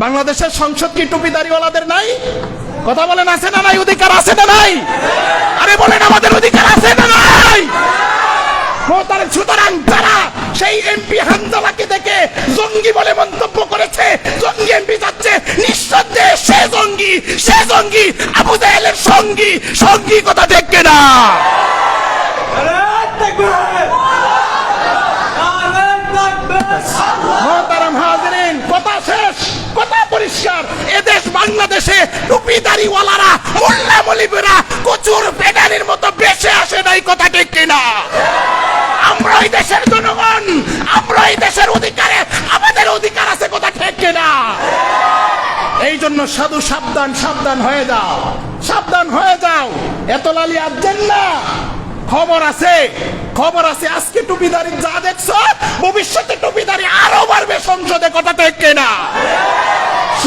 বাংলাদেশের সংসদ কি টুপিদারিওয়ালাদের নাই? কথা বলেন, আছে না নাই? অধিকার আছে না নাই? আরে বলেন, আমাদের অধিকার আছে না নাই? সুতরাং যারা সেই এমপি হানজালাকে দেখে জঙ্গি বলে মন্তব্য করেছে, জঙ্গি এমপি যাচ্ছে, নিঃসন্দেহে সে জঙ্গি আবু জাহেলের সঙ্গী। সঙ্গী কথা দেখবে না? মোহতারাম হাজিরিন, কথা শেষ, কথা পরিষ্কার। এদেশ বাংলাদেশে টুপিদারিওয়ালারা, মোল্লা মলিবেরা কচুর পেডানির মতো বেঁচে আসে নাই। কথা ঠিক কিনা? আমরা এই দেশের জনগণ, আমরা এই দেশের অধিকারে, আমাদের অধিকার আছে। কথা ঠিক কিনা? এই জন্য সাধু সাবধান, সাবধান হয়ে যাও, সাবধান হয়ে যাও। এত লালি আসছেন না, খবর আছে, খবর আছে। আজকে টুপিদারি যা দেখছো, ভবিষ্যতে টুপিদারি আরো বাড়বে সংসদে। কথা ঠিক কিনা?